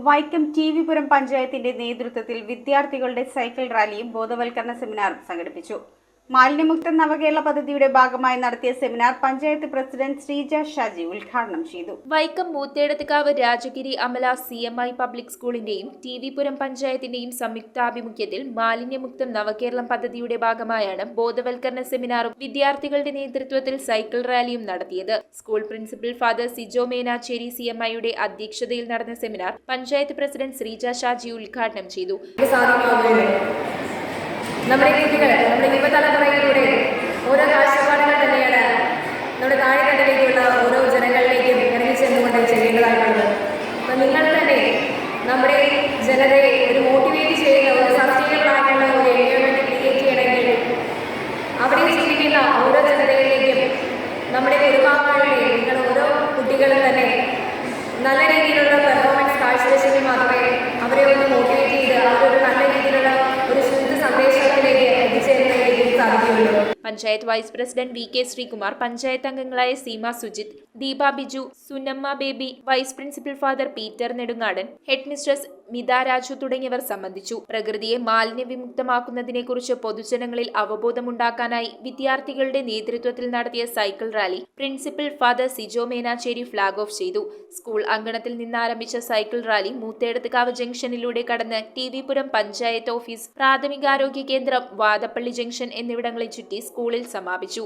വൈക്കം ടി.വി.പുരം പഞ്ചായത്തിന്റെ നേതൃത്വത്തിൽ വിദ്യാർത്ഥികളുടെ സൈക്കിൾ റാലിയും ബോധവൽക്കരണ സെമിനാറും സംഘടിപ്പിച്ചു. മാലിന്യമുക്ത നവകേരള പദ്ധതിയുടെ ഭാഗമായി നടത്തിയ സെമിനാർ പഞ്ചായത്ത് പ്രസിഡന്റ് ശ്രീജ ഷാജി ഉദ്ഘാടനം ചെയ്തു. വൈക്കം മൂത്തേടത്തുകാവ് രാജഗിരി അമല CMI പബ്ലിക് സ്കൂളിന്റെയും ടി.വി.പുരം പഞ്ചായത്തിന്റെയും സംയുക്താഭിമുഖ്യത്തിൽ മാലിന്യമുക്തം നവകേരളം പദ്ധതിയുടെ ഭാഗമായാണ് ബോധവൽക്കരണ സെമിനാറും വിദ്യാർത്ഥികളുടെ നേതൃത്വത്തിൽ സൈക്കിൾ റാലിയും നടത്തിയത്. School principal father Sijo Menachery CMIയുടെ അധ്യക്ഷതയിൽ നടന്ന സെമിനാർ പഞ്ചായത്ത് പ്രസിഡന്റ് ശ്രീജ ഷാജി ഉദ്ഘാടനം ചെയ്തു. നമ്മുടെ കുട്ടികൾ, നമ്മുടെ യുവതലമുറയിലൂടെ ഓരോ കാഴ്ചപ്പാടുകൾ തന്നെയാണ് നമ്മുടെ താഴെത്തട്ടിലേക്കുള്ള ഓരോ ജനങ്ങളിലേക്കും ഇറങ്ങി ചെന്നുകൊണ്ട് ചെയ്യേണ്ടതായിട്ടുള്ളത്. അപ്പം നിങ്ങൾ തന്നെ നമ്മുടെ ജനതയെ ഒരു മോട്ടിവേറ്റ് ചെയ്യുന്ന ഒരു സസ്റ്റൈനബിൾ ആയിട്ടുള്ള ഒരു എൻവയോൺമെൻറ്റ് ക്രിയേറ്റ് ചെയ്യണമെങ്കിൽ അവിടെ ജീവിക്കുന്ന ഓരോ ജനതയിലേക്കും നമ്മുടെ കുടുംബാംഗങ്ങളിലെ നിങ്ങൾ ഓരോ കുട്ടികളും തന്നെ നല്ല രീതിയിലുള്ള പെർഫോമൻസ് കാഴ്ചവെച്ചെങ്കിൽ മാത്രമേ അവരെ ഒന്ന് മോട്ടിവേറ്റ് ചെയ്ത് അവരൊരു നല്ല രീതിയിലുള്ള ഒരു ശുദ്ധ സന്ദേശത്തിലേക്ക് എത്തിച്ചേരുന്നതിലേക്ക് സാധിക്കുകയുള്ളൂ. Panchayat vice president VK Sreekumar, panchayat അംഗങ്ങളായ Seema Sujith, Deepa Biju, Sunamma Baby, vice principal father Peter Nedungadan, head mistress Mitha Raju തുടങ്ങിയവർ സംബന്ധിച്ചു. പ്രകൃതിയെ മാലിന്യവിമുക്തമാക്കുന്നതിനെക്കുറിച്ച് പൊതുജനങ്ങളിൽ അവബോധമുണ്ടാക്കാനായി വിദ്യാർത്ഥികളുടെ നേതൃത്വത്തിൽ നടത്തിയ cycle rally principal father Sijo Menachery flag off ചെയ്തു. സ്കൂൾ അങ്കണത്തിൽ നിന്നാരംഭിച്ച സൈക്കിൾ റാലി മൂത്തേടത്തുകാവ് ജംഗ്ഷനിലൂടെ കടന്ന് ടി.വി.പുരം പഞ്ചായത്ത് ഓഫീസ്, പ്രാഥമികാരോഗ്യ കേന്ദ്രം, വാദപ്പള്ളി ജംഗ്ഷൻ എന്നിവിടങ്ങളിൽ ചുറ്റി സ്കൂളിൽ സമാപിച്ചു.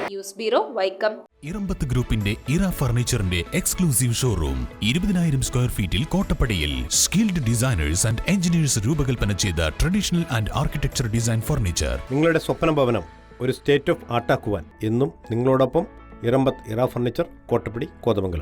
News bureau, Vaikom. ഇറമ്പത്ത് ഗ്രൂപ്പിന്റെ ഇറ ഫർണിച്ചറിന്റെ എക്സ്ക്ലൂസീവ് ഷോറൂം 20,000 സ്ക്വയർ ഫീറ്റിൽ കോട്ടപ്പടിയിൽ. സ്കിൽഡ് ഡിസൈനേഴ്സ് ആൻഡ് എഞ്ചിനീയേഴ്സ് രൂപകൽപ്പന ചെയ്ത traditional and architecture design furniture. നിങ്ങളുടെ സ്വപ്ന ഭവനം ഒരു സ്റ്റേറ്റ് ഓഫ് ആർട്ടാക്കുവാൻ എന്നും നിങ്ങളോടൊപ്പം ഇറമ്പത്ത് ഇറ ഫർണിച്ചർ, കോട്ടപ്പടി, കോതമംഗലം.